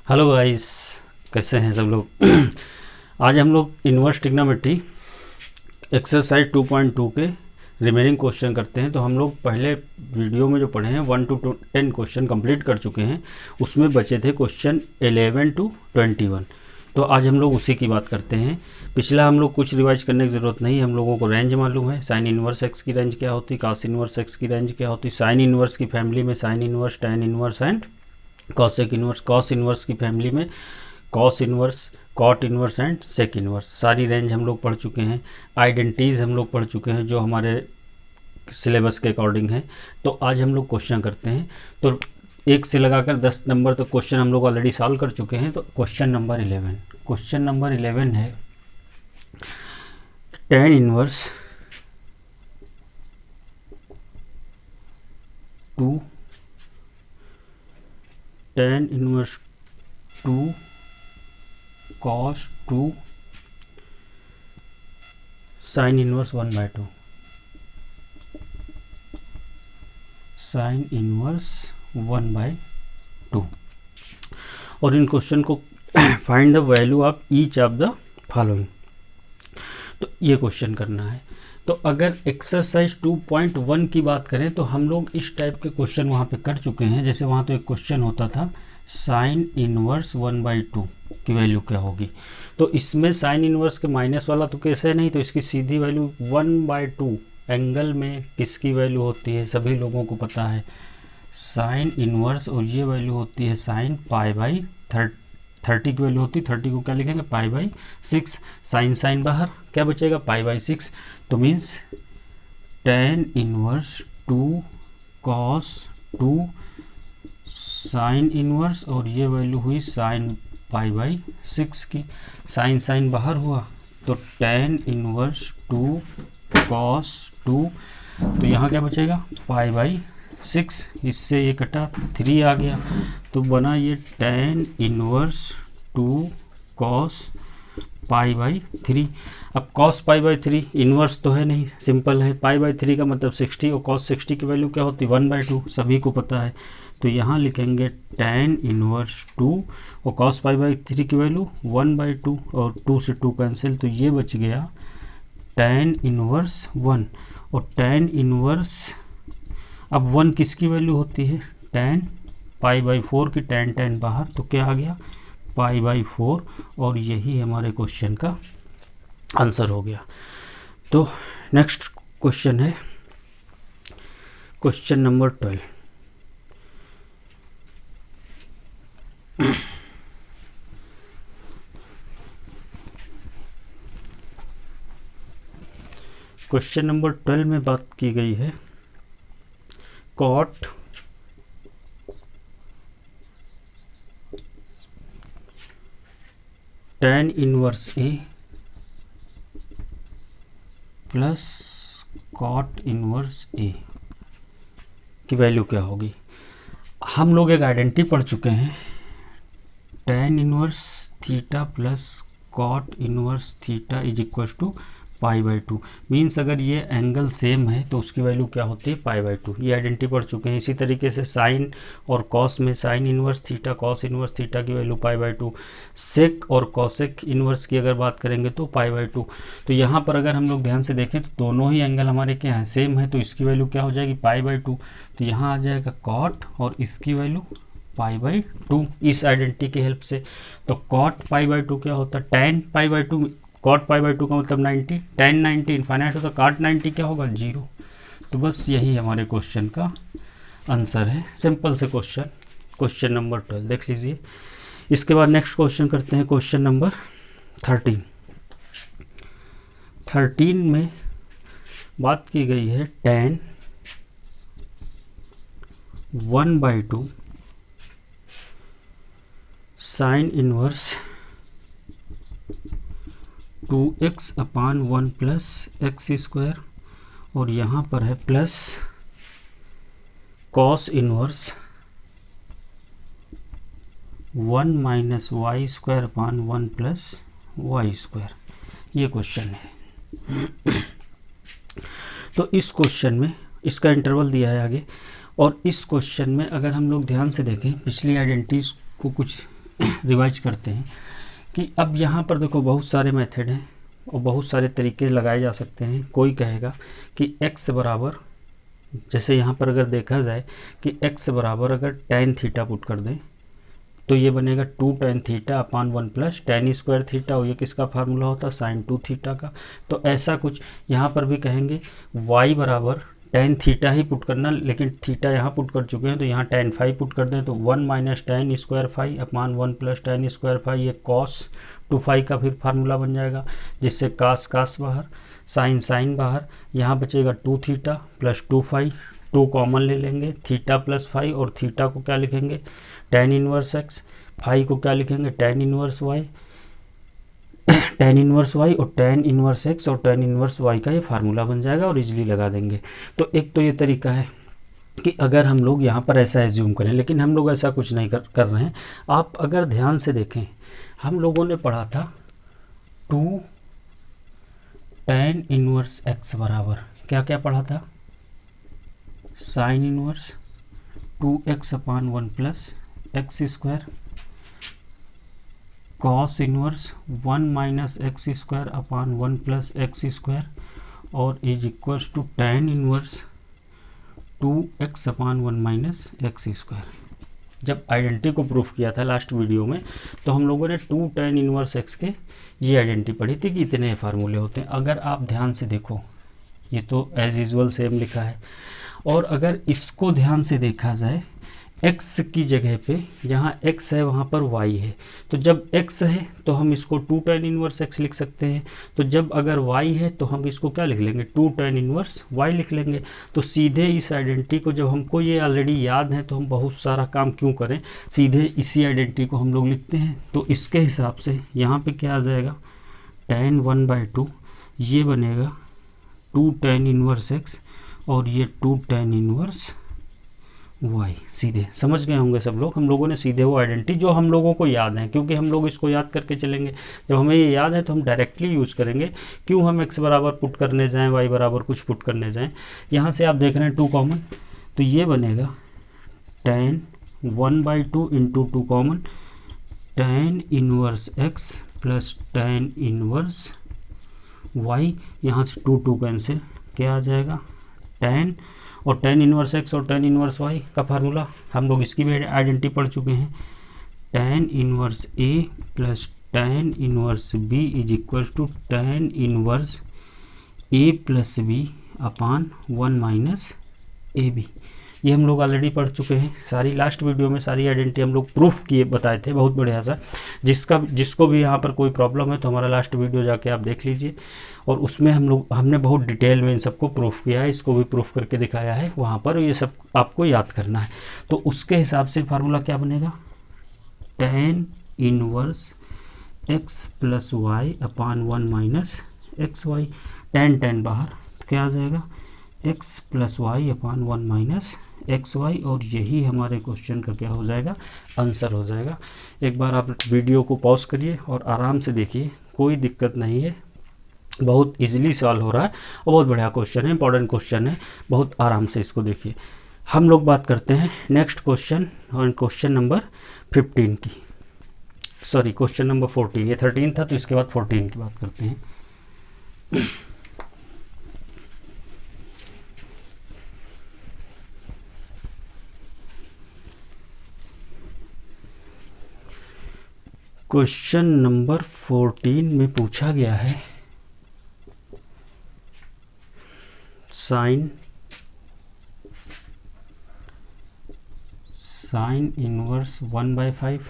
Hello guys, कैसे हैं सब लोग। आज हम लोग इन्वर्स ट्रिग्नोमेट्री एक्सरसाइज 2.2 के रिमेनिंग क्वेश्चन करते हैं। तो हम लोग पहले वीडियो में जो पढ़े हैं 1 to 10 क्वेश्चन कंप्लीट कर चुके हैं। उसमें बचे थे क्वेश्चन 11 to 21। तो आज हम लोग उसी की बात करते हैं। पिछला हम लोग कुछ रिवाइज करने की ज़रूरत नहीं, हम लोगों को रेंज मालूम है। साइन इन्वर्स एक्स की रेंज क्या होती, कॉस इन्वर्स एक्स की रेंज क्या होती, साइन इन्वर्स की फैमिली में sine inverse, tan inverse and cosec inverse, cos inverse की फैमिली में cos inverse, cot inverse and sec inverse, सारी रेंज हम लोग पढ़ चुके हैं। आइडेंटिटीज़ हम लोग पढ़ चुके हैं जो हमारे सिलेबस के अकॉर्डिंग है। तो आज हम लोग क्वेश्चन करते हैं। तो 1 से लगाकर 10 नंबर तक क्वेश्चन हम लोग ऑलरेडी सॉल्व कर चुके हैं। तो क्वेश्चन नंबर 11 है tan inverse 2 tan inverse 2 cos 2 sin inverse 1/2, sin inverse 1/2। और इन क्वेश्चन को find the value of each of the following. तो ये क्वेश्चन करना है। तो अगर एक्सरसाइज 2.1 की बात करें तो हम लोग इस टाइप के क्वेश्चन वहाँ पे कर चुके हैं। जैसे वहाँ तो एक क्वेश्चन होता था साइन इनवर्स 1/2 की वैल्यू क्या होगी। तो इसमें साइन इनवर्स के माइनस वाला तो कैसे नहीं, तो इसकी सीधी वैल्यू 1/2 एंगल में किसकी वैल्यू होती है, सभी लोगों को पता है साइन इनवर्स। और ये वैल्यू होती है साइन पाई/30 की वैल्यू होती है। 30 को क्या लिखेंगे पाई/6। साइन बाहर क्या बचेगा पाई/6। तो means tan inverse 2 cos 2 sine inverse, और ये वैल्यू हुई साइन पाई/6 की। साइन बाहर हुआ तो tan इनवर्स 2 cos 2, तो यहाँ क्या बचेगा पाई/6। इससे ये कटा 3 आ गया, तो बना ये tan इनवर्स 2 cos पाई/3। अब cos पाई/3 इन्वर्स तो है नहीं, सिंपल है। पाई/3 का मतलब 60, और cos 60 की वैल्यू क्या होती है 1/2, सभी को पता है। तो यहाँ लिखेंगे tan इनवर्स 2 और cos पाई/3 की वैल्यू 1/2, और 2 से 2 कैंसिल, तो ये बच गया tan इनवर्स 1। और tan इनवर्स, अब 1 किसकी वैल्यू होती है tan पाई/4 की, tan बाहर, तो क्या आ गया पाई/4। और यही हमारे क्वेश्चन का आंसर हो गया। तो नेक्स्ट क्वेश्चन है क्वेश्चन नंबर 12। क्वेश्चन नंबर 12 में बात की गई है cot tan inverse A plus cot inverse ए की वैल्यू क्या होगी। हम लोग एक आइडेंटिटी पढ़ चुके हैं tan inverse theta plus cot inverse theta is equal to पाई/2। मीन्स अगर ये एंगल सेम है तो उसकी वैल्यू क्या होती है पाई/2। ये आइडेंटिटी पढ़ चुके हैं। इसी तरीके से साइन और कॉस में sign inverse theta cos inverse theta की वैल्यू पाई/2। सेक और कॉसेक इनवर्स की अगर बात करेंगे तो पाई/2। तो यहाँ पर अगर हम लोग ध्यान से देखें तो दोनों ही एंगल हमारे क्या हैं सेम है, तो इसकी वैल्यू क्या हो जाएगी पाई/2। तो यहाँ आ जाएगा कॉट और इसकी वैल्यू पाई/2 इस आइडेंटिटी की हेल्प से। तो कॉट पाई/2 क्या होता है tan पाई/2, कॉट पाई/2 का मतलब 90, tan 90 इनफाइनाइट होता, कॉट 90 क्या होगा 0। तो बस यही हमारे क्वेश्चन का आंसर है। सिंपल से क्वेश्चन नंबर 12 देख लीजिए। इसके बाद नेक्स्ट क्वेश्चन करते हैं क्वेश्चन नंबर 13। 13 में बात की गई है tan 1/2 sine inverse 2x/1 plus x², और यहाँ पर है plus cos inverse 1 minus y²/1 plus y²। ये क्वेश्चन है। तो इस क्वेश्चन में इसका इंटरवल दिया है आगे, और इस क्वेश्चन में अगर हम लोग ध्यान से देखें पिछली आइडेंटिटीज को कुछ रिवाइज करते हैं कि अब यहाँ पर देखो बहुत सारे मेथड हैं और बहुत सारे तरीके लगाए जा सकते हैं। कोई कहेगा कि x बराबर, जैसे यहाँ पर अगर देखा जाए कि x बराबर अगर tan थीटा पुट कर दें तो ये बनेगा 2 tan theta upon 1 plus tan square theta, और ये किसका फार्मूला होता है sin 2 थीटा का। तो ऐसा कुछ यहाँ पर भी कहेंगे y बराबर tan थीटा ही पुट करना, लेकिन थीटा यहाँ पुट कर चुके हैं तो यहाँ tan फाई पुट कर दें तो 1 माइनस tan स्क्वायर फाई अपान 1 प्लस tan स्क्वायर फाई, ये cos 2 फाई का फिर फार्मूला बन जाएगा, जिससे cos बाहर, sin बाहर, यहाँ बचेगा 2 थीटा प्लस 2 फाई, 2 कॉमन ले लेंगे, थीटा प्लस फाई, और थीटा को क्या लिखेंगे tan इनवर्स x, फाई को क्या लिखेंगे tan inverse y, tan inverse y और tan इनवर्स x और tan इनवर्स y का ये फार्मूला बन जाएगा और इजीली लगा देंगे। तो एक तो ये तरीका है कि अगर हम लोग यहाँ पर ऐसा एज्यूम करें, लेकिन हम लोग ऐसा कुछ नहीं कर रहे हैं। आप अगर ध्यान से देखें, हम लोगों ने पढ़ा था 2 tan इनवर्स x बराबर क्या क्या पढ़ा था, sine inverse 2x upon 1 plus x square, cos inverse 1 minus x square upon 1 plus x square, और is equals to tan inverse 2x upon 1 minus x square. जब आइडेंटिटी को प्रूफ किया था लास्ट वीडियो में तो हम लोगों ने 2 tan इनवर्स x के ये आइडेंटिटी पढ़ी थी कि इतने फार्मूले होते हैं। अगर आप ध्यान से देखो, ये तो एज यूजुअल सेम लिखा है, और अगर इसको ध्यान से देखा जाए x की जगह पे यहाँ x है वहाँ पर y है, तो जब x है तो हम इसको 2 tan इनवर्स x लिख सकते हैं, तो जब अगर y है तो हम इसको क्या लिख लेंगे 2 tan इनवर्स y लिख लेंगे। तो सीधे इस आइडेंटिटी को, जब हमको ये ऑलरेडी याद है तो हम बहुत सारा काम क्यों करें, सीधे इसी आइडेंटिटी को हम लोग लिखते हैं। तो इसके हिसाब से यहाँ पे क्या आ जाएगा tan 1/2, ये बनेगा 2 tan इनवर्स x और ये 2 tan इनवर्स y। सीधे समझ गए होंगे सब लोग, हम लोगों ने सीधे वो आइडेंटिटी जो हम लोगों को याद है, क्योंकि हम लोग इसको याद करके चलेंगे, जब हमें ये याद है तो हम डायरेक्टली यूज़ करेंगे। क्यों हम x बराबर पुट करने जाएं, y बराबर कुछ पुट करने जाएं। यहाँ से आप देख रहे हैं 2 कॉमन, तो ये बनेगा tan 1/2 into 2 common tan inverse x plus tan inverse y, यहाँ से 2 कैंसिल, क्या आ जाएगा tan, और tan इनवर्स x और tan इनवर्स y का फार्मूला हम लोग इसकी भी आइडेंटिटी पढ़ चुके हैं, tan inverse a plus tan inverse b is equal to tan inverse a plus b upon 1 minus a b. ये हम लोग ऑलरेडी पढ़ चुके हैं, सारी लास्ट वीडियो में सारी आइडेंटिटी हम लोग प्रूफ किए बताए थे बहुत बढ़िया सा। जिसको भी यहाँ पर कोई प्रॉब्लम है तो हमारा लास्ट वीडियो जाके आप देख लीजिए, और उसमें हमने बहुत डिटेल में इन सबको प्रूफ किया है, इसको भी प्रूफ करके दिखाया है वहाँ पर। ये सब आपको याद करना है। तो उसके हिसाब से फार्मूला क्या बनेगा tan inverse x plus y upon 1 minus x y, tan बाहर क्या आ जाएगा x plus y upon 1 minus x y, और यही हमारे क्वेश्चन का क्या हो जाएगा आंसर हो जाएगा। एक बार आप वीडियो को पॉज करिए और आराम से देखिए, कोई दिक्कत नहीं है, बहुत इजीली सॉल्व हो रहा है और बहुत बढ़िया क्वेश्चन है, इंपॉर्टेंट क्वेश्चन है, बहुत आराम से इसको देखिए। हम लोग बात करते हैं नेक्स्ट क्वेश्चन, और क्वेश्चन नंबर 15 की, सॉरी क्वेश्चन नंबर 14, ये 13 था तो इसके बाद 14 की बात करते हैं। क्वेश्चन नंबर 14 में पूछा गया है sine inverse 1/5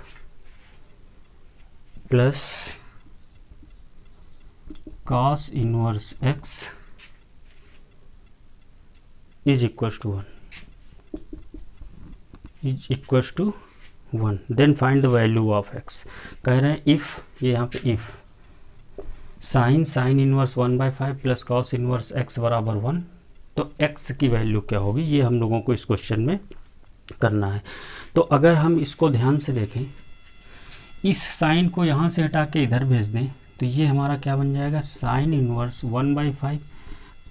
plus cos inverse x is equals to 1, then find the value of x। कह रहे हैं इफ़, ये यहाँ पे if sine inverse 1/5 plus cos inverse x बराबर 1, तो x की वैल्यू क्या होगी, ये हम लोगों को इस क्वेश्चन में करना है। तो अगर हम इसको ध्यान से देखें, इस साइन को यहाँ से हटा के इधर भेज दें तो ये हमारा क्या बन जाएगा sine inverse 1/5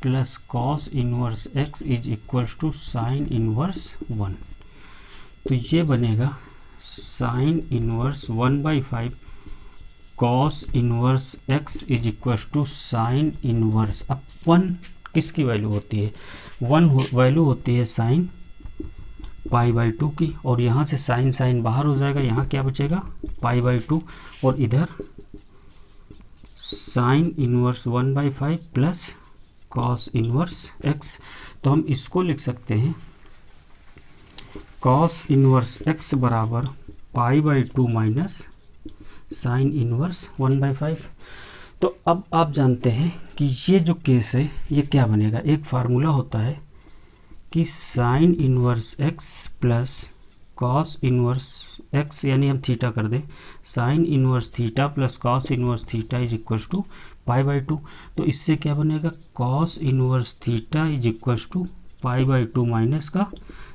plus cos inverse x is equals to sine inverse 1। तो ये बनेगा sine inverse 1/5 cos inverse x is equal to sine inverse. अब 1 किसकी वैल्यू होती है? 1 वैल्यू होती है साइन π/2 की, और यहाँ से साइन साइन बाहर हो जाएगा, यहाँ क्या बचेगा π/2, और इधर sign inverse 1/5 plus cos inverse x। तो हम इसको लिख सकते हैं कॉस इनवर्स x बराबर π/2 माइनस साइन इनवर्स 1/5। तो अब आप जानते हैं कि ये जो केस है ये क्या बनेगा, एक फार्मूला होता है कि sine inverse x plus cos inverse x, यानी हम थीटा कर दें, sine inverse theta plus cos inverse theta is equal to π/2। तो इससे क्या बनेगा, cos inverse theta is equal to π/2 minus का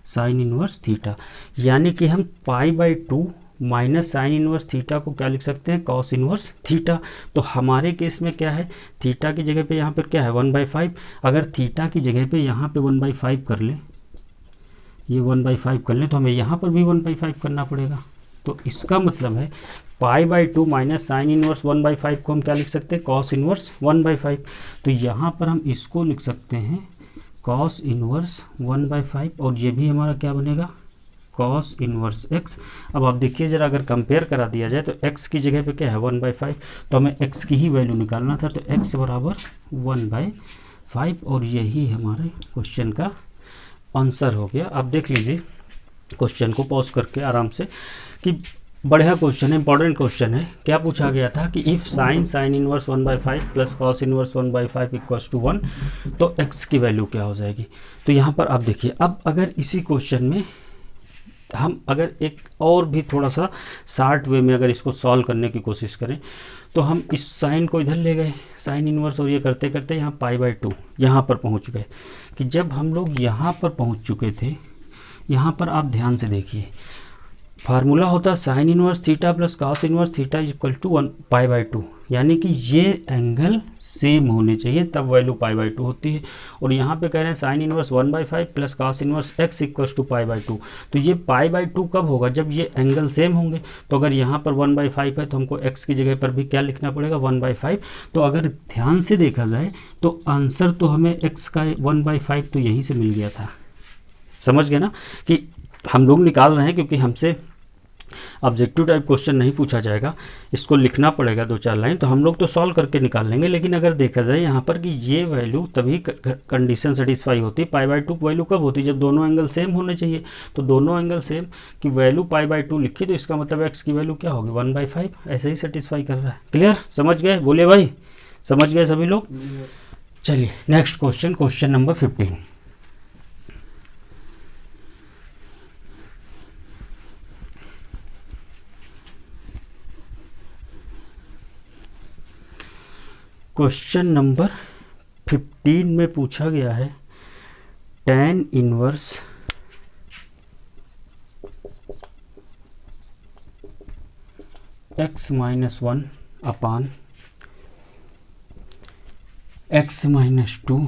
साइन इनवर्स थीटा, यानी कि हम π/2 माइनस साइन इनवर्स थीटा को क्या लिख सकते हैं, कॉस इनवर्स थीटा। तो हमारे केस में क्या है, थीटा की जगह पे यहाँ पर क्या है 1/5, अगर थीटा की जगह पे यहाँ पे 1/5 कर लें, ये 1/5 कर लें, तो हमें यहाँ पर भी 1/5 करना पड़ेगा। तो इसका मतलब है π/2 माइनस साइन इनवर्स 1/5 को हम क्या लिख सकते हैं, कॉस इनवर्स 1/5। तो यहाँ पर हम इसको लिख सकते हैं कॉस इनवर्स 1/5, और ये भी हमारा क्या बनेगा, कॉस इनवर्स x। अब आप देखिए जरा, अगर कंपेयर करा दिया जाए तो x की जगह पे क्या है 1/5, तो हमें x की ही वैल्यू निकालना था, तो x बराबर 1/5, और यही हमारे क्वेश्चन का आंसर हो गया। आप देख लीजिए क्वेश्चन को पॉज करके आराम से, कि बढ़िया क्वेश्चन है, इंपॉर्टेंट क्वेश्चन है। क्या पूछा गया था कि if sine inverse 1/5 plus cos inverse 1/5 equals to 1, तो x की वैल्यू क्या हो जाएगी। तो यहाँ पर आप देखिए, अब अगर इसी क्वेश्चन में हम अगर एक और भी थोड़ा सा शार्ट वे में अगर इसको सॉल्व करने की कोशिश करें, तो हम इस साइन को इधर ले गए, साइन इनवर्स, और ये करते करते यहाँ π/2 यहाँ पर पहुँच गए। कि जब हम लोग यहाँ पर पहुँच चुके थे, यहाँ पर आप ध्यान से देखिए, फार्मूला होता है sine inverse theta plus cos inverse theta is equal to π/2, यानी कि ये एंगल सेम होने चाहिए, तब वैल्यू π/2 होती है। और यहाँ पे कह रहे हैं sine inverse 1/5 plus cos inverse x equals to π/2, तो ये π/2 कब होगा, जब ये एंगल सेम होंगे। तो अगर यहाँ पर 1/5 है तो हमको x की जगह पर भी क्या लिखना पड़ेगा, 1/5। तो अगर ध्यान से देखा जाए तो आंसर तो हमें x का 1/5 तो यहीं से मिल गया था। समझ गए ना, कि हम लोग निकाल रहे हैं क्योंकि हमसे ऑब्जेक्टिव टाइप क्वेश्चन नहीं पूछा जाएगा, इसको लिखना पड़ेगा 2-4 लाइन, तो हम लोग तो सॉल्व करके निकाल लेंगे। लेकिन अगर देखा जाए यहाँ पर कि ये वैल्यू तभी कंडीशन सेटिस्फाई होती है, π/2 वैल्यू कब होती है, जब दोनों एंगल सेम होने चाहिए। तो दोनों एंगल सेम की वैल्यू π/2 लिखी, तो इसका मतलब x की वैल्यू क्या होगी 1/5, ऐसे ही सेटिस्फाई कर रहा है। क्लियर, समझ गए, बोले भाई, समझ गए सभी लोग। चलिए next question, question number 15। Question number 15 में पूछा गया है tan inverse x-1 upon x-2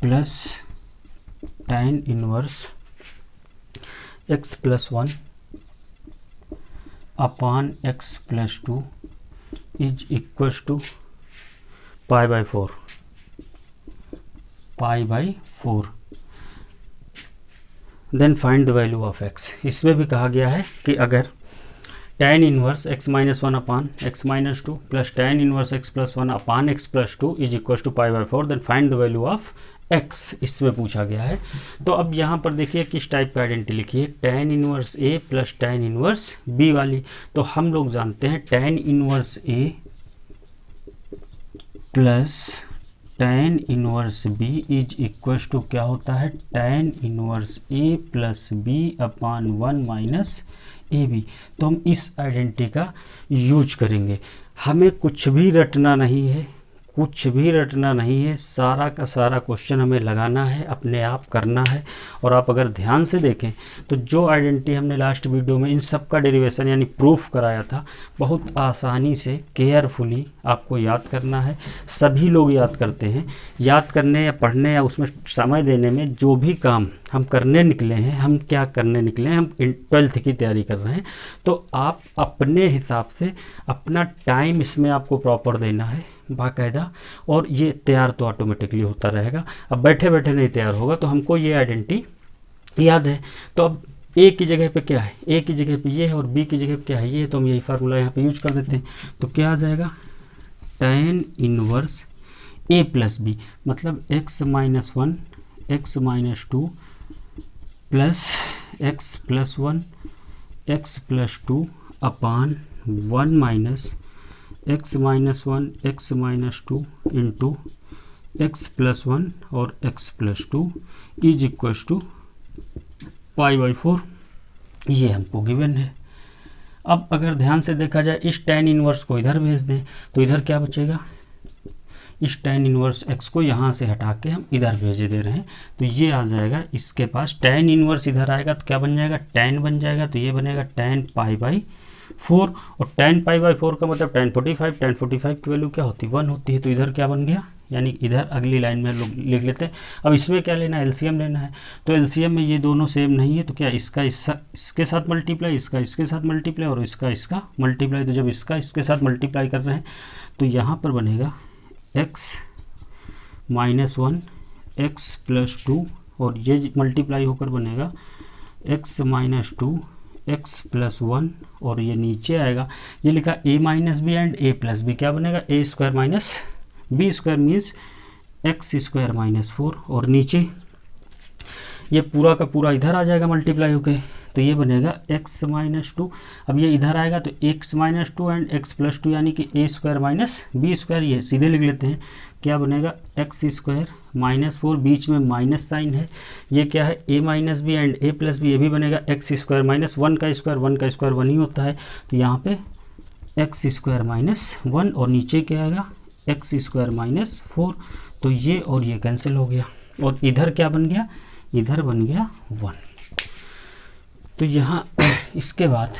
plus tan inverse x+1 upon x+2 is equals to π/4। Then find the value of x। इसमें भी कहा गया है कि अगर tan inverse x-1 upon x-2 plus tan inverse x+1 upon x+2 is equal to π/4, then find the value of x, इसमें पूछा गया है। तो अब यहाँ पर देखिए किस टाइप का आइडेंटिटी लिखी है, tan inverse a plus tan inverse b वाली। तो हम लोग जानते हैं tan inverse a plus tan inverse b is equal to क्या होता है, tan inverse a plus b upon 1 minus a b. तो हम इस आइडेंटिटी का यूज करेंगे, हमें कुछ भी रटना नहीं है, कुछ भी रटना नहीं है, सारा का सारा क्वेश्चन हमें लगाना है, अपने आप करना है। और आप अगर ध्यान से देखें तो जो आइडेंटिटी हमने लास्ट वीडियो में इन सब का डेरिवेशन यानी प्रूफ कराया था, बहुत आसानी से केयरफुली आपको याद करना है। सभी लोग याद करते हैं, याद करने या पढ़ने या उसमें समय देने में जो भी काम हम करने निकले हैं, हम क्या करने निकले हैं, हम 12th की तैयारी कर रहे हैं, तो आप अपने हिसाब से अपना टाइम इसमें आपको प्रॉपर देना है बाकायदा, और ये तैयार तो ऑटोमेटिकली होता रहेगा। अब बैठे बैठे नहीं तैयार होगा, तो हमको ये आइडेंटिटी याद है। तो अब ए की जगह पे क्या है, ए की जगह पे ये है और बी की जगह पे क्या है, ये है, तो हम यही फार्मूला यहाँ पे यूज कर देते हैं। तो क्या आ जाएगा, tan inverse A plus B, मतलब x minus 1 x minus 2 plus x plus 1 x plus 2 upon 1 minus x minus 1 x minus 2 into x plus 1 और x plus 2 is equals to π/4। ये हमको गिवन है। अब अगर ध्यान से देखा जाए, इस tan इनवर्स को इधर भेज दें तो इधर क्या बचेगा, इस tan इनवर्स x को यहाँ से हटा के हम इधर भेजे दे रहे हैं, तो ये आ जाएगा इसके पास। tan इनवर्स इधर आएगा तो क्या बन जाएगा, tan बन जाएगा, तो ये बनेगा tan π/4, और tan π/4 का मतलब tan 45, tan 45 की वैल्यू क्या होती है, 1 होती है, तो इधर क्या बन गया, यानी इधर अगली लाइन में लोग लिख लेते हैं। अब इसमें क्या लेना है, एलसीएम लेना है, तो एलसीएम में ये दोनों सेम नहीं है, तो क्या इसका इसके साथ मल्टीप्लाई, इसका इसके साथ मल्टीप्लाई और इसका इसका मल्टीप्लाई। तो जब इसका इसके साथ मल्टीप्लाई कर रहे हैं तो यहाँ पर बनेगा x माइनस 1 x प्लस 2, और ये मल्टीप्लाई होकर बनेगा x माइनस 2 x प्लस 1, और ये नीचे आएगा, ये लिखा a minus b and a plus b, क्या बनेगा a square minus b square means x square minus 4, और नीचे ये पूरा का पूरा इधर आ जाएगा मल्टीप्लाई होके, तो ये बनेगा x माइनस 2। अब ये इधर आएगा तो x minus 2 and x plus 2 यानी कि a square minus b square, ये सीधे लिख लेते हैं, क्या बनेगा x स्क्वायर माइनस 4, बीच में माइनस साइन है, ये क्या है a minus b and a plus b, ये भी बनेगा x स्क्वायर माइनस 1 का स्क्वायर, 1 का स्क्वायर 1 ही होता है, तो यहाँ पे x स्क्वायर माइनस 1, और नीचे क्या आएगा x स्क्वायर माइनस 4, तो ये और ये कैंसिल हो गया, और इधर क्या बन गया, इधर बन गया 1। तो यहाँ इसके बाद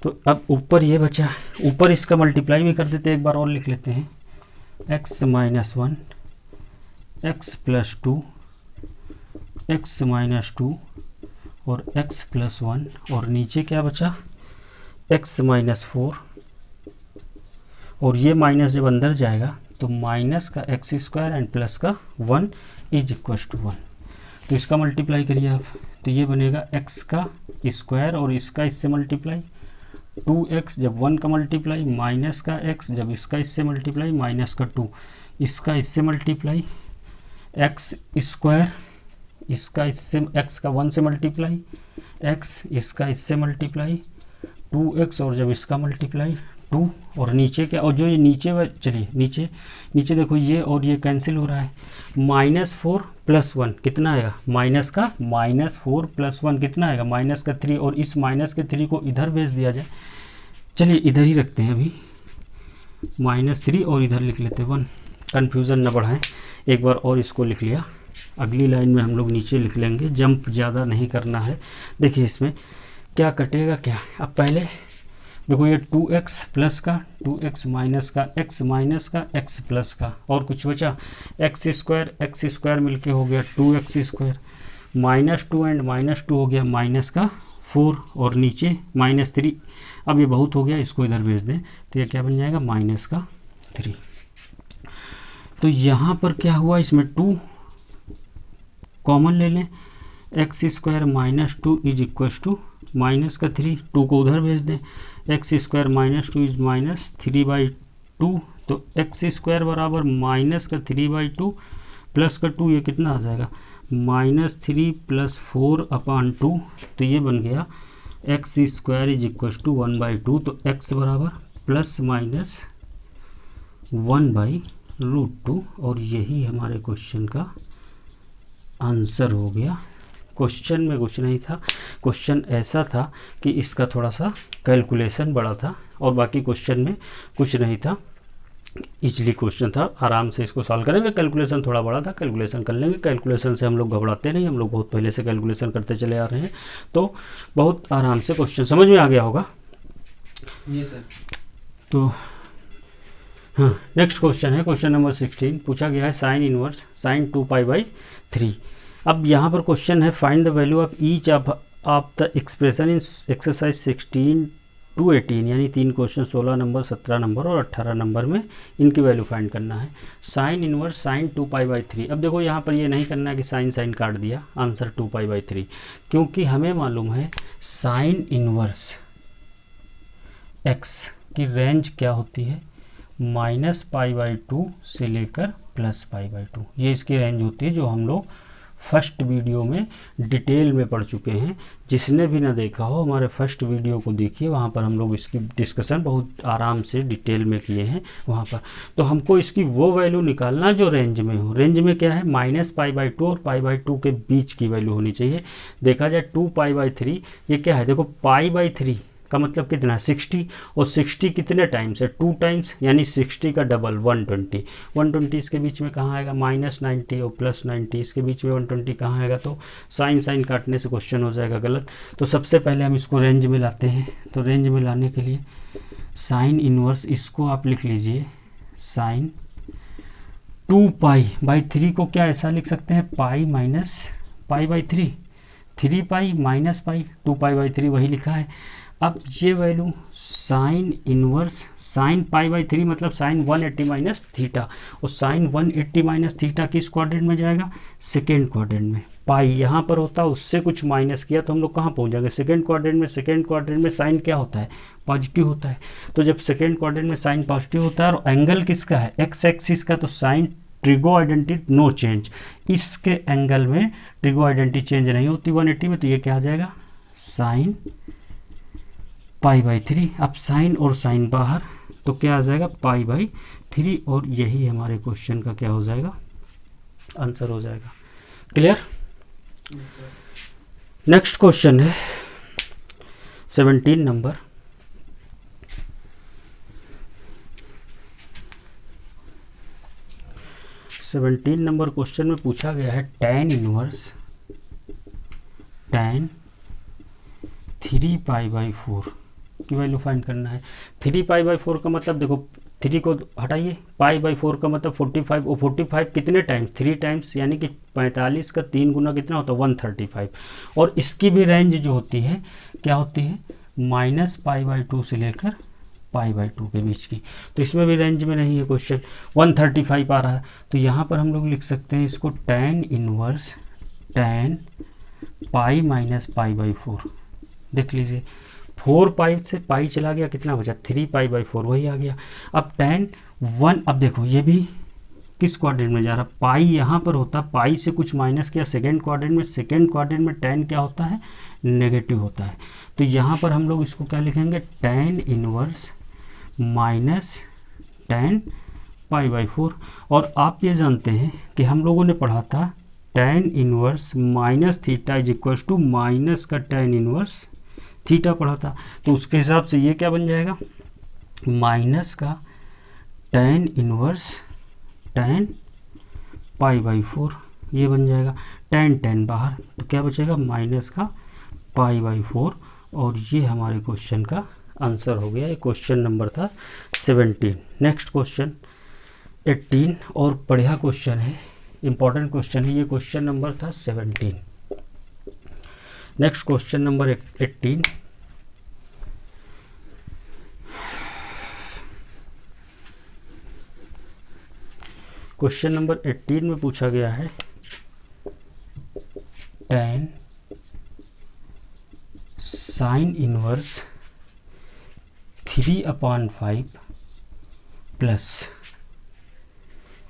तो अब ऊपर ये बचा, ऊपर इसका मल्टीप्लाई भी कर देते हैं, एक बार और लिख लेते हैं, x minus 1 x plus 2 x minus 2 और x प्लस 1, और नीचे क्या बचा x माइनस 4, और ये माइनस जब अंदर जाएगा तो माइनस का x स्क्वायर एंड प्लस का 1 इज इक्वल्स टू 1। तो इसका मल्टीप्लाई करिए आप, तो ये बनेगा x का स्क्वायर और इसका इससे मल्टीप्लाई 2x, जब 1 का मल्टीप्लाई माइनस का x, जब इसका इससे मल्टीप्लाई माइनस का 2, इसका इससे मल्टीप्लाई x स्क्वायर, इसका इससे x का 1 से मल्टीप्लाई x, इसका इससे मल्टीप्लाई 2x, और जब इसका मल्टीप्लाई 2, और नीचे क्या, और जो ये नीचे चलिए नीचे नीचे देखो ये और ये कैंसिल हो रहा है, -4 + 1 कितना आएगा, माइनस का -4 + 1 कितना आएगा, -3, और इस -3 को इधर भेज दिया जाए, चलिए इधर ही रखते हैं अभी -3 और इधर लिख लेते हैं 1, कन्फ्यूज़न न बढ़ाएं, एक बार और इसको लिख लिया, अगली लाइन में हम लोग नीचे लिख लेंगे, जंप ज़्यादा नहीं करना है। देखिए इसमें क्या कटेगा क्या, अब पहले देखो ये 2x प्लस का 2x माइनस का x माइनस का x प्लस का, और कुछ बचा x स्क्वायर मिलके हो गया 2x स्क्वायर, -2 एंड -2 हो गया माइनस का 4, और नीचे -3, अब ये बहुत हो गया, इसको इधर भेज दें तो ये क्या बन जाएगा -3। तो यहाँ पर क्या हुआ, इसमें 2 कॉमन ले लें, x square -2 is equals to -3, 2 को उधर भेज दें, x स्क्वायर -2 इज -3/2, तो x स्क्वायर बराबर -3/2 प्लस का 2, ये कितना आ जाएगा -3 + 4/2, तो ये बन गया x square is equals to 1/2, तो x बराबर ±1/√2, और यही हमारे क्वेश्चन का आंसर हो गया। क्वेश्चन में कुछ नहीं था, क्वेश्चन ऐसा था कि इसका थोड़ा सा कैलकुलेशन बड़ा था और बाकी क्वेश्चन में कुछ नहीं था, इजली क्वेश्चन था, आराम से इसको सॉल्व करेंगे। कैलकुलेशन थोड़ा बड़ा था, कैलकुलेशन कर लेंगे। कैलकुलेशन से हम लोग घबराते नहीं, हम लोग बहुत पहले से कैलकुलेशन करते चले आ रहे हैं, तो बहुत आराम से क्वेश्चन समझ में आ गया होगा। जी सर। तो हाँ, नेक्स्ट क्वेश्चन है क्वेश्चन नंबर 16। पूछा गया है साइन इनवर्स साइन 2π/3। अब यहाँ पर क्वेश्चन है find the value of each of the expression in exercise 16 to 18, यानी 3 क्वेश्चन 16 नंबर, 17 नंबर और 18 नंबर में इनकी वैल्यू फाइंड करना है। Sine inverse sine 2π/3। अब देखो यहाँ पर ये नहीं करना है कि साइन साइन काट दिया, आंसर 2π/3, क्योंकि हमें मालूम है साइन इनवर्स एक्स की रेंज क्या होती है, -π/2 से लेकर +π/2। ये इसकी रेंज होती है, जो हम लोग फर्स्ट वीडियो में डिटेल में पढ़ चुके हैं। जिसने भी ना देखा हो हमारे फर्स्ट वीडियो को देखिए, वहाँ पर हम लोग इसकी डिस्कशन बहुत आराम से डिटेल में किए हैं वहाँ पर। तो हमको इसकी वो वैल्यू निकालना जो रेंज में हो। रेंज में क्या है, -π/2 और π/2 के बीच की वैल्यू होनी चाहिए। देखा जाए 2π/3 ये क्या है, देखो π/3 का मतलब कितना है 60, और 60 कितने टाइम्स है, 2 टाइम्स, यानी 60 का डबल 120। 120 इसके बीच में कहाँ आएगा, -90 और +90 इसके बीच में 120 कहाँ आएगा, तो साइन साइन काटने से क्वेश्चन हो जाएगा गलत। तो सबसे पहले हम इसको रेंज में लाते हैं। तो रेंज में लाने के लिए साइन इनवर्स इसको आप लिख लीजिए, साइन 2π/3 को क्या ऐसा लिख सकते हैं, पाई माइनस π/3, 3π माइनस पाई, 2π/3 वही लिखा है। अब ये वैल्यू साइन इनवर्स साइन π/3 मतलब साइन 180 माइनस थीटा, और साइन 180 माइनस थीटा किस क्वाड्रेंट में जाएगा, सेकेंड क्वाड्रेंट में। पाई यहाँ पर होता है, उससे कुछ माइनस किया तो हम लोग कहाँ पहुँच जाएंगे, सेकेंड क्वाड्रेंट में। सेकेंड क्वाड्रेंट में साइन क्या होता है, पॉजिटिव होता है। तो जब सेकेंड क्वाड्रेंट में साइन पॉजिटिव होता है और एंगल किसका है, एक्स एक्सिस का, तो sine trigo identity no change. इसके एंगल में ट्रिगो आइडेंटिटी चेंज नहीं होती 180 में, तो ये क्या आ जाएगा, साइन π/3। अब साइन और साइन बाहर, तो क्या आ जाएगा π/3, और यही हमारे क्वेश्चन का क्या हो जाएगा, आंसर हो जाएगा। क्लियर। नेक्स्ट क्वेश्चन है 17 नंबर। क्वेश्चन में पूछा गया है tan इनवर्स tan 3π/4 की वैल्यू फाइंड करना है। 3π/4 का मतलब देखो, 3 को हटाइए, π/4 का मतलब 45, और 45 कितने टाइम्स, 3 टाइम्स, यानी कि 45 का 3 गुना कितना होता है, 135। और इसकी भी रेंज जो होती है क्या होती है, -π/2 से लेकर π/2 के बीच की। तो इसमें भी रेंज में नहीं है क्वेश्चन, 135 आ रहा है। तो यहाँ पर हम लोग लिख सकते हैं इसको tan इनवर्स tan π माइनस π/4। देख लीजिए 4π से पाई चला गया, कितना बचा, 3π/4 वही आ गया। अब tan 1, अब देखो ये भी किस क्वाड्रेंट में जा रहा, पाई यहाँ पर होता, पाई से कुछ माइनस किया सेकेंड क्वाड्रेंट में। सेकेंड क्वाड्रेंट में tan क्या होता है, नेगेटिव होता है। तो यहाँ पर हम लोग इसको क्या लिखेंगे, tan इनवर्स माइनस tan π/4। और आप ये जानते हैं कि हम लोगों ने पढ़ा था tan inverse minus theta is equal to minus का tan इनवर्स थीटा पढ़ा था। तो उसके हिसाब से ये क्या बन जाएगा, माइनस का tan इनवर्स tan π/4 ये बन जाएगा। tan बाहर, तो क्या बचेगा, माइनस का π/4। और ये हमारे क्वेश्चन का आंसर हो गया। ये क्वेश्चन नंबर था 17। नेक्स्ट क्वेश्चन 18, और बढ़िया क्वेश्चन है, इम्पॉर्टेंट क्वेश्चन है। ये क्वेश्चन नंबर था 17। Next question number 18। Question number 18 में पूछा गया है tan sine inverse 3/5 plus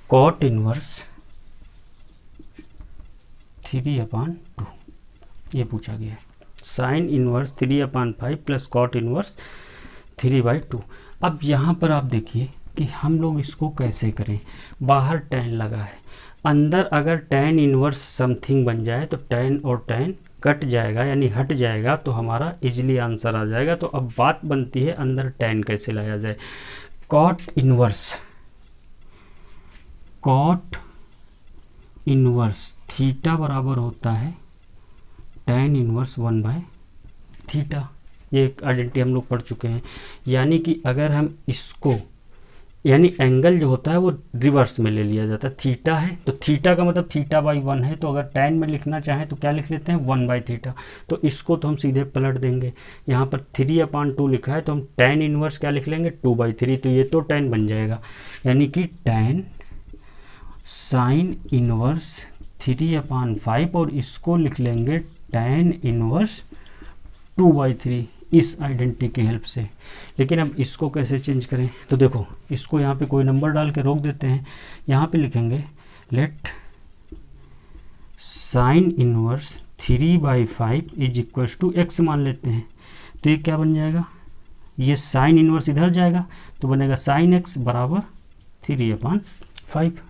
cot inverse 3/2 ये पूछा गया है। Sine inverse 3/5 plus cot inverse 3/2। अब यहाँ पर आप देखिए कि हम लोग इसको कैसे करें, बाहर tan लगा है। अंदर अगर tan इनवर्स समथिंग बन जाए तो tan और tan कट जाएगा यानी हट जाएगा, तो हमारा इजीली आंसर आ जाएगा। तो अब बात बनती है अंदर tan कैसे लाया जाए। cot इनवर्स थीटा बराबर होता है tan इनवर्स 1/θ। ये एक आइडेंटिटी हम लोग पढ़ चुके हैं। यानी कि अगर हम इसको, यानी एंगल जो होता है वो रिवर्स में ले लिया जाता है। थीटा है तो थीटा का मतलब θ/1 है, तो अगर tan में लिखना चाहें तो क्या लिख लेते हैं 1/θ। तो इसको तो हम सीधे पलट देंगे। यहाँ पर 3/2 लिखा है तो हम tan इनवर्स क्या लिख लेंगे 2/3। तो ये तो tan बन जाएगा, यानी कि tan साइन इनवर्स 3/5 और इसको लिख लेंगे tan इनवर्स 2/3 इस आइडेंटिटी की हेल्प से। लेकिन अब इसको कैसे चेंज करें, तो देखो इसको यहाँ पे कोई नंबर डाल के रोक देते हैं। यहाँ पे लिखेंगे let sine inverse 3/5 is equals to x मान लेते हैं। तो ये क्या बन जाएगा, ये साइन इनवर्स इधर जाएगा तो बनेगा साइन x बराबर 3/5।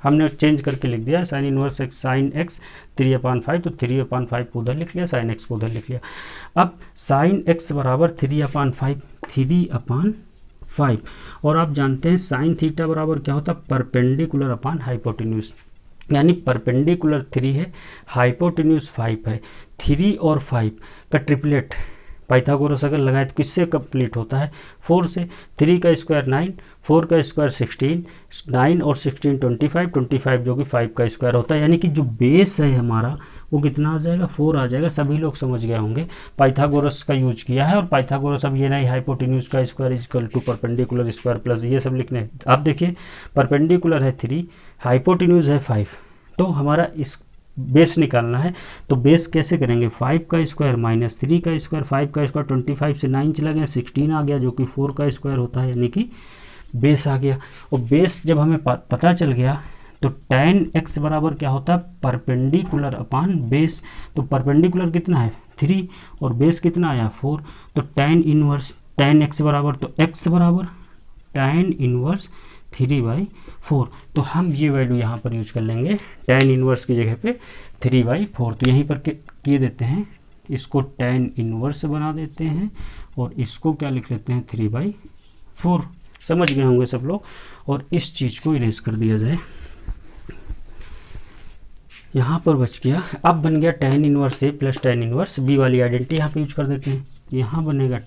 हमने चेंज करके लिख दिया sine inverse x sine x 3/5, तो 3/5 को उधर लिख लिया, साइन x को उधर लिख लिया। अब साइन x बराबर 3/5 और आप जानते हैं साइन थीटा बराबर क्या होता है परपेंडिकुलर अपॉन हाइपोटेन्यूज, यानी परपेंडिकुलर 3 है, हाइपोटेन्यूज 5 है। 3 और 5 का ट्रिपलेट पाइथागोरस अगर लगाए तो किससे कंप्लीट होता है 4 से। 3 का स्क्वायर 9, 4 का स्क्वायर 16, 9 और 16 25 जो कि 5 का स्क्वायर होता है। यानी कि जो बेस है हमारा वो कितना आ जाएगा 4 आ जाएगा। सभी लोग समझ गए होंगे पाइथागोरस का यूज किया है। और पाइथागोरस अब ये नहीं हाइपोटेन्यूज का square is equal to perpendicular square plus ये सब लिखने। अब देखिए परपेंडिकुलर है 3, हाइपोटेन्यूज है 5, तो हमारा इस बेस निकालना है। तो बेस कैसे करेंगे 5 का स्क्वायर माइनस 3 का स्क्वायर, 5 का स्क्वायर 25 से 9 चला गया 16 आ गया जो कि 4 का स्क्वायर होता है, यानी कि बेस आ गया। और बेस जब हमें पता चल गया तो tan x बराबर क्या होता है परपेंडिकुलर अपॉन बेस। तो परपेंडिकुलर कितना है 3 और बेस कितना आया 4, तो tan इनवर्स tan x बराबर तो x बराबर tan इनवर्स 3/4। तो हम ये वैल्यू यहाँ पर यूज कर लेंगे tan इनवर्स की जगह पे 3/4। तो यहीं पर किए देते हैं, इसको tan इनवर्स बना देते हैं और इसको क्या लिख लेते हैं 3/4। समझ गए होंगे सब लोग। और इस चीज़ को इरेज कर दिया जाए, यहाँ पर बच गया। अब बन गया tan inverse a plus tan inverse b वाली आइडेंटिटी यहाँ पे यूज कर देते हैं। यहाँ बनेगा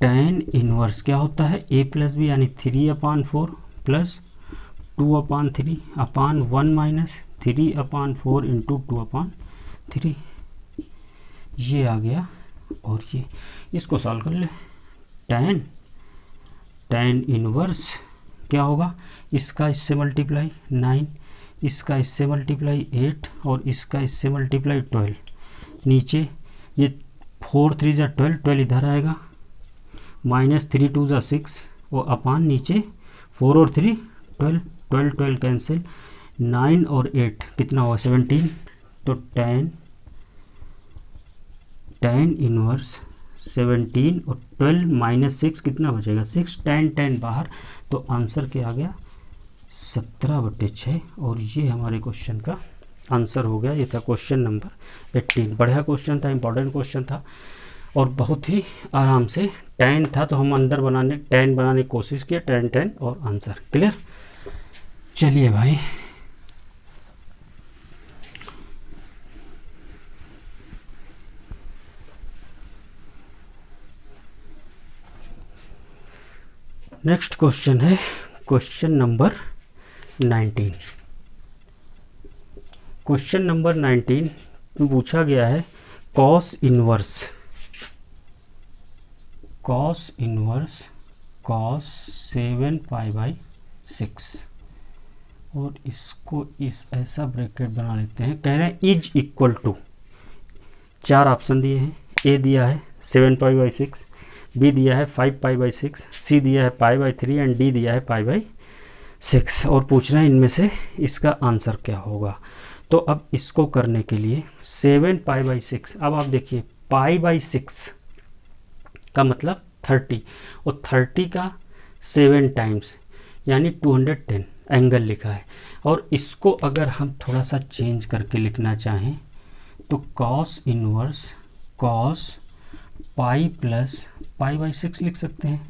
tan इनवर्स क्या होता है a प्लस बी यानी 3/4 प्लस 2/3 अपॉन 1 माइनस 3/4 इंटू 2/3। ये आ गया और ये इसको सॉल्व कर ले। tan इनवर्स क्या होगा, इसका इससे मल्टीप्लाई 9, इसका इससे मल्टीप्लाई 8 और इसका इससे मल्टीप्लाई 12। नीचे ये 4 3 जा 12 इधर आएगा, माइनस 3 2 जा 6 और अपान नीचे 4 और 3 12 कैंसिल, 9 और 8 कितना हुआ 17। तो tan इनवर्स 17 और 12 माइनस 6 कितना बचेगा 6, tan बाहर। तो आंसर क्या आ गया 17/6 और ये हमारे क्वेश्चन का आंसर हो गया। ये था क्वेश्चन नंबर 18। बढ़िया क्वेश्चन था, इंपॉर्टेंट क्वेश्चन था और बहुत ही आराम से tan था तो हम अंदर tan बनाने की कोशिश किया, tan और आंसर क्लियर। चलिए भाई नेक्स्ट क्वेश्चन है क्वेश्चन नंबर 19। क्वेश्चन नंबर 19 में पूछा गया है cos इनवर्स cos 7π/6 और इसको इस ऐसा ब्रैकेट बना लेते हैं। कह रहे हैं इज इक्वल टू, 4 ऑप्शन दिए हैं। ए दिया है 7π/6, बी दिया है 5π/6, सी दिया है π/3 एंड डी दिया है π/6 और पूछ रहे हैं इनमें से इसका आंसर क्या होगा। तो अब इसको करने के लिए 7π/6, अब आप देखिए π/6 का मतलब 30 और 30 का 7 टाइम्स यानी 210। एंगल लिखा है। और इसको अगर हम थोड़ा सा चेंज करके लिखना चाहें तो cos inverse cos pi plus pi by 6 लिख सकते हैं।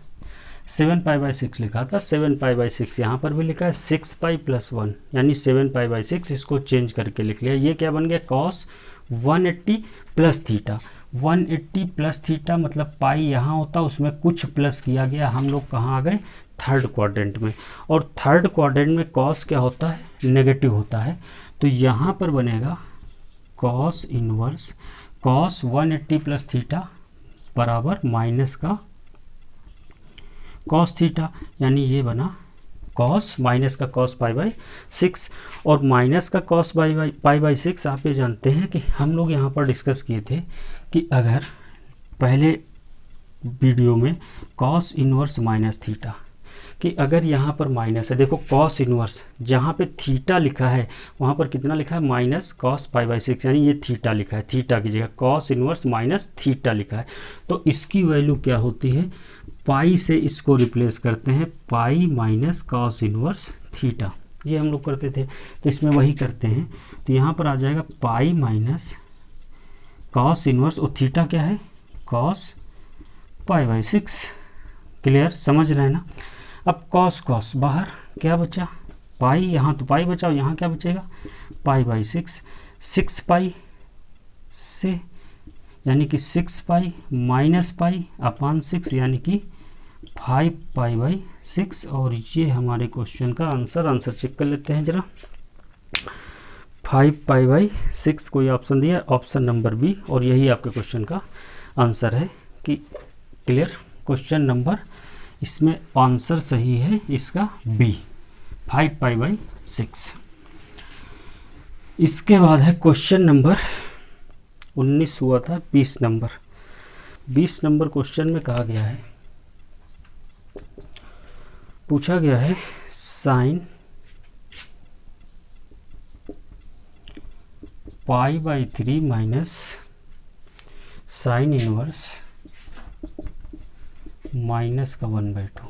7 पाई बाई 6 लिखा था, 7 पाई बाई 6 यहाँ पर भी लिखा है, 6 पाई प्लस 1 यानी 7 पाई बाई 6, इसको चेंज करके लिख लिया। ये क्या बन गया, cos 180 plus theta. 180 plus theta मतलब पाई यहाँ होता, उसमें कुछ प्लस किया गया, हम लोग कहाँ आ गए, थर्ड क्वाड्रेंट में। और थर्ड क्वाड्रेंट में कॉस क्या होता है, नेगेटिव होता है। तो यहाँ पर बनेगा cos inverse cos 180 plus theta बराबर माइनस का कॉस थीटा, यानी ये बना कॉस माइनस का कॉस पाई बाई 6। और माइनस का कॉस पाई बाई 6 आप ये जानते हैं कि हम लोग यहाँ पर डिस्कस किए थे कि अगर पहले वीडियो में कॉस इनवर्स माइनस थीटा, कि अगर यहाँ पर माइनस है, देखो कॉस इनवर्स जहाँ पे थीटा लिखा है वहाँ पर कितना लिखा है, माइनस कॉस पाई बाई 6, यानी ये थीटा लिखा है, थीटा की जगह कॉस इनवर्स माइनस थीटा लिखा है। तो इसकी वैल्यू क्या होती है, पाई से इसको रिप्लेस करते हैं, pi minus cos inverse theta, ये हम लोग करते थे। तो इसमें वही करते हैं, तो यहाँ पर आ जाएगा पाई माइनस कॉस इनवर्स, और थीटा क्या है, कॉस पाई बाई 6। क्लियर, समझ रहे हैं ना। अब कॉस कॉस बाहर क्या बचा, पाई, यहाँ तो पाई बचा, यहाँ क्या बचेगा, पाई बाई 6। 6 पाई से यानी कि 6 पाई माइनस पाई अपान 6 यानी कि 5 पाई बाई 6। और ये हमारे क्वेश्चन का आंसर चेक कर लेते हैं जरा। 5 पाई बाई 6 कोई ऑप्शन दिया, ऑप्शन नंबर बी, और यही आपके क्वेश्चन का आंसर है। कि क्लियर, क्वेश्चन नंबर, इसमें आंसर सही है इसका बी, 5 पाई बाई 6। इसके बाद है क्वेश्चन नंबर 19 हुआ था, 20 नंबर। 20 नंबर क्वेश्चन में कहा गया है, पूछा गया है sine pi by 3 minus sine inverse minus का 1/2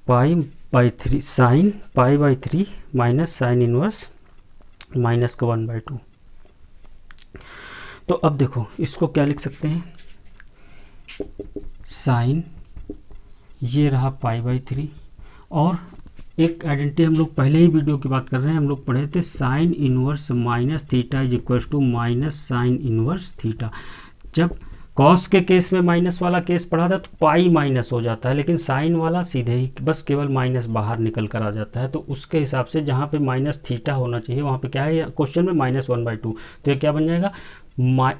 pi by 3 sine pi by 3 minus sine inverse minus का 1/2। तो अब देखो इसको क्या लिख सकते हैं, साइन ये रहा पाई बाई 3, और एक आइडेंटिटी हम लोग पहले ही वीडियो की बात कर रहे हैं, हम लोग पढ़े थे sine inverse minus theta is equal to minus sine inverse theta. जब कॉस के केस में माइनस वाला केस पढ़ा था तो पाई माइनस हो जाता है, लेकिन साइन वाला सीधे ही बस केवल माइनस बाहर निकल कर आ जाता है। तो उसके हिसाब से जहाँ पे माइनस थीटा होना चाहिए वहाँ पे क्या है, क्वेश्चन में -1/2, तो ये क्या बन जाएगा,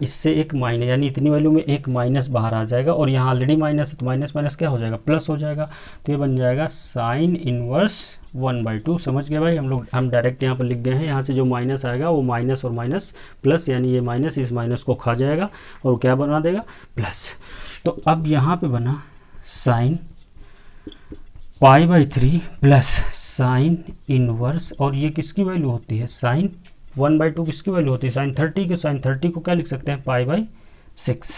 इससे एक माइनस, यानी इतनी वैल्यू में एक माइनस बाहर आ जाएगा, और यहाँ ऑलरेडी माइनस है तो माइनस माइनस क्या हो जाएगा, प्लस हो जाएगा। तो ये बन जाएगा साइन इनवर्स 1/2। समझ गए भाई, हम डायरेक्ट यहाँ पर लिख गए हैं, यहाँ से जो माइनस आएगा वो माइनस और माइनस प्लस, यानी ये माइनस इस माइनस को खा जाएगा और क्या बना देगा, प्लस। तो अब यहाँ पे बना sine pi by 3 plus sine inverse, और ये किसकी वैल्यू होती है, साइन 1/2 किसकी वैल्यू होती है, साइन 30 की। साइन 30 को क्या लिख सकते हैं, पाई बाई 6।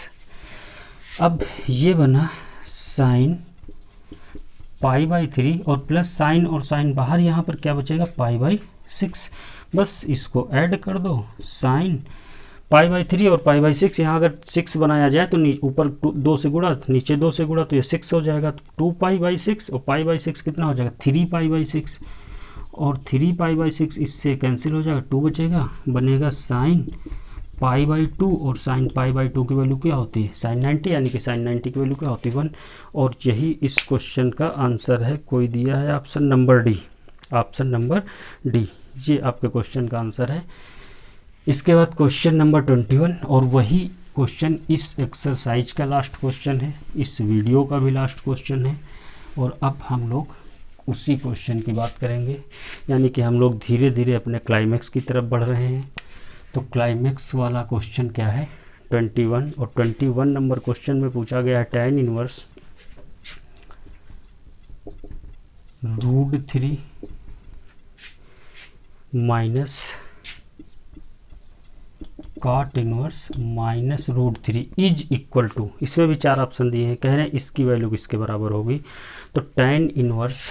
अब ये बना साइन पाई बाई 3 और प्लस साइन और साइन बाहर, यहाँ पर क्या बचेगा, पाई बाई 6। बस इसको ऐड कर दो, साइन पाई बाई 3 और पाई बाई 6। यहाँ अगर 6 बनाया जाए तो ऊपर 2 से गुणा, नीचे 2 से गुणा, तो ये 6 हो जाएगा। 2 पाई बाई 6 और पाई बाई 6 कितना हो जाएगा, 3 पाई बाई 6, और 3 पाई बाई 6 इससे कैंसिल हो जाएगा, 2 बचेगा, बनेगा साइन पाई बाई 2, और साइन पाई बाई 2 की वैल्यू क्या होती है, साइन 90, यानी कि साइन 90 की वैल्यू क्या होती है, 1। और यही इस क्वेश्चन का आंसर है। कोई दिया है option number D, option number D, ये आपके क्वेश्चन का आंसर है। इसके बाद क्वेश्चन नंबर 21, और वही क्वेश्चन इस एक्सरसाइज का लास्ट क्वेश्चन है, इस वीडियो का भी लास्ट क्वेश्चन है। और अब हम लोग उसी क्वेश्चन की बात करेंगे, यानी कि हम लोग धीरे धीरे अपने क्लाइमैक्स की तरफ बढ़ रहे हैं। तो क्लाइमैक्स वाला क्वेश्चन क्या है, 21, और 21 नंबर क्वेश्चन में पूछा गया है tan inverse √3 minus cot inverse minus √3 is equal to, इसमें भी 4 ऑप्शन दिए हैं, कह रहे हैं इसकी वैल्यू किसके बराबर होगी। तो tan इनवर्स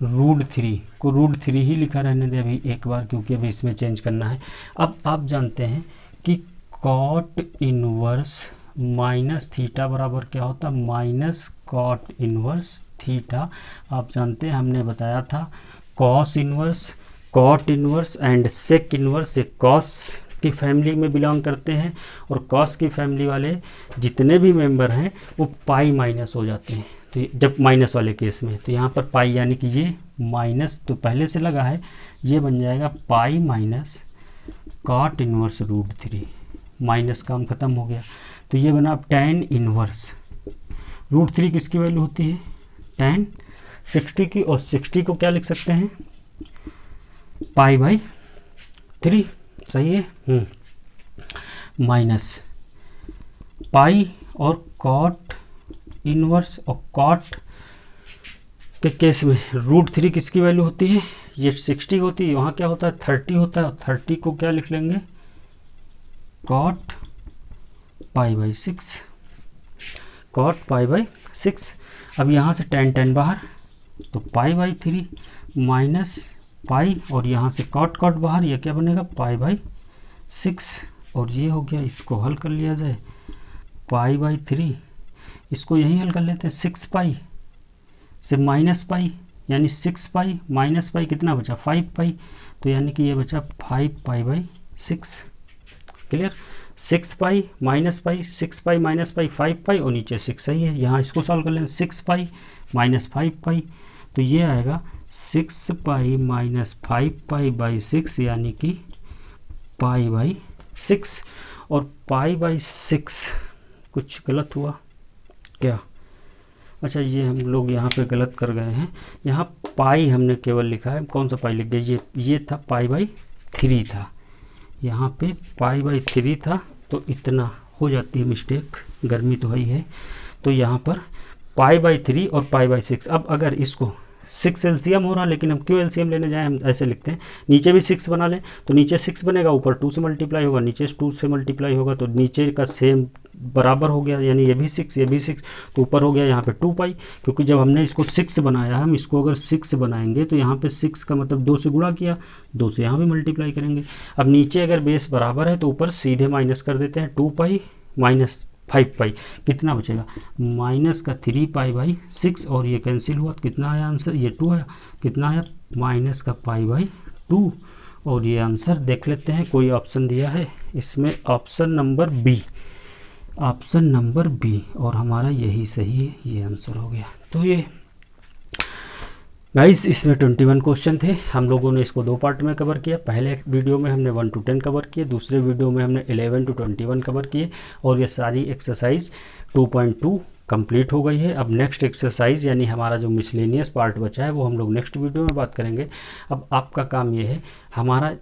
√3 को √3 ही लिखा रहने दे अभी एक बार, क्योंकि अभी इसमें चेंज करना है। अब आप जानते हैं कि कॉट इनवर्स माइनस थीटा बराबर क्या होता है, माइनस कॉट इनवर्स थीटा। आप जानते हैं हमने बताया था cos inverse, cot inverse and sec inverse, ये कॉस की फैमिली में बिलोंग करते हैं, और कॉस की फैमिली वाले जितने भी मेंबर हैं वो पाई माइनस हो जाते हैं। तो जब माइनस वाले केस में, तो यहाँ पर पाई यानी कि ये माइनस तो पहले से लगा है, ये बन जाएगा pi minus cot inverse √3, minus काम ख़त्म हो गया। तो ये बना अब tan इनवर्स √3 किसकी वैल्यू होती है, tan 60 की, और 60 को क्या लिख सकते हैं, π/3, सही है। माइनस पाई और कॉट इनवर्स, और कॉट के केस में √3 किसकी वैल्यू होती है, ये 60 होती है, वहाँ क्या होता है 30 होता है, 30 को क्या लिख लेंगे, कॉट π/6, कॉट π/6। अब यहाँ से tan बाहर, तो π/3 माइनस पाई, और यहाँ से कॉट बाहर, ये क्या बनेगा π/6, और ये हो गया। इसको हल कर लिया जाए, π/3, इसको यही हल कर लेते हैं, 6 पाई से माइनस पाई, यानी 6 पाई माइनस पाई कितना बचा, 5 पाई, तो यानी कि ये बचा 5π/6। Clear, 6 pi minus pi, 6 pi minus pi 5 pi, और नीचे 6, सही है। यहाँ इसको सॉल्व कर लें, 6 पाई माइनस 5 पाई, तो ये आएगा 6 पाई माइनस 5 π/6, यानी कि π/6। और π/6 कुछ गलत हुआ क्या, अच्छा ये हम लोग यहाँ पे गलत कर गए हैं, यहाँ पाई हमने केवल लिखा है, कौन सा पाई लिख गए, ये था π/3 था, यहाँ पे π/3 था, तो इतना हो जाती है मिस्टेक, गर्मी तो ही है। तो यहाँ पर π/3 और π/6। अब अगर इसको 6 एलसीएम हो रहा, लेकिन हम क्यों एलसीएम लेने जाएं, हम ऐसे लिखते हैं, नीचे भी 6 बना लें, तो नीचे 6 बनेगा, ऊपर 2 से मल्टीप्लाई होगा, नीचे 2 से मल्टीप्लाई होगा, तो नीचे का सेम बराबर हो गया, यानी ये भी 6 ये भी 6, तो ऊपर हो गया यहाँ पे 2 पाई, क्योंकि जब हमने इसको 6 बनाया, हम इसको अगर 6 बनाएंगे तो यहाँ पे 6 का मतलब 2 से गुणा किया, 2 से यहाँ भी मल्टीप्लाई करेंगे। अब नीचे अगर बेस बराबर है तो ऊपर सीधे माइनस कर देते हैं, 2 पाई माइनस 5 पाई, कितना बचेगा, माइनस का 3 π/6, और ये कैंसिल हुआ, तो कितना आया आंसर, ये 2 आया, कितना आया माइनस का π/2, और ये आंसर देख लेते हैं कोई ऑप्शन दिया है इसमें, option number B, option number B, और हमारा यही सही है, ये आंसर हो गया। तो ये गाइस इसमें 21 क्वेश्चन थे, हम लोगों ने इसको 2 पार्ट में कवर किया। पहले वीडियो में हमने 1 to 10 कवर किए, दूसरे वीडियो में हमने 11 to 21 कवर किए, और ये सारी एक्सरसाइज 2.2 कंप्लीट हो गई है। अब नेक्स्ट एक्सरसाइज यानी हमारा जो मिसलेनियस पार्ट बचा है वो हम लोग नेक्स्ट वीडियो में बात करेंगे। अब आपका काम ये है, हमारा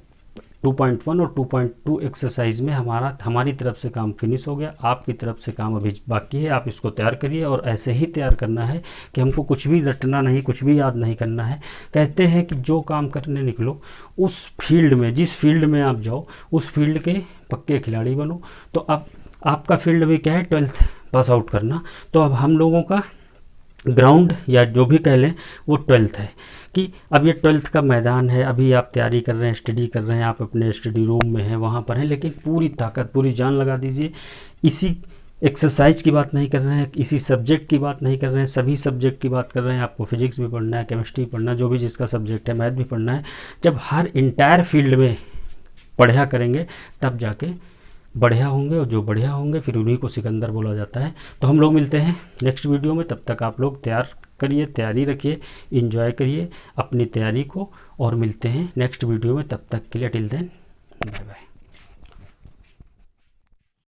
2.1 और 2.2 एक्सरसाइज में हमारी तरफ से काम फिनिश हो गया, आपकी तरफ से काम अभी बाकी है। आप इसको तैयार करिए, और ऐसे ही तैयार करना है कि हमको कुछ भी रटना नहीं, कुछ भी याद नहीं करना है। कहते हैं कि जो काम करने निकलो उस फील्ड में, जिस फील्ड में आप जाओ उस फील्ड के पक्के खिलाड़ी बनो। तो अब आपका फील्ड भी क्या है, 12th पास आउट करना। तो अब हम लोगों का ग्राउंड या जो भी कह लें वो 12th है, कि अब ये 12th का मैदान है, अभी आप तैयारी कर रहे हैं, स्टडी कर रहे हैं, आप अपने स्टडी रूम में हैं, वहाँ पर हैं, लेकिन पूरी ताकत पूरी जान लगा दीजिए। इसी एक्सरसाइज की बात नहीं कर रहे हैं, इसी सब्जेक्ट की बात नहीं कर रहे हैं, सभी सब्जेक्ट की बात कर रहे हैं। आपको फिजिक्स भी पढ़ना है, केमिस्ट्री पढ़ना है, जो भी जिसका सब्जेक्ट है, मैथ भी पढ़ना है। जब हर इंटायर फील्ड में पढ़ा करेंगे तब जाके बढ़िया होंगे, और जो बढ़िया होंगे फिर उन्हीं को सिकंदर बोला जाता है। तो हम लोग मिलते हैं नेक्स्ट वीडियो में, तब तक आप लोग तैयार करिए, तैयारी रखिए, एंजॉय करिए अपनी तैयारी को, और मिलते हैं नेक्स्ट वीडियो में। तब तक के लिए टिल देन बाय बाय।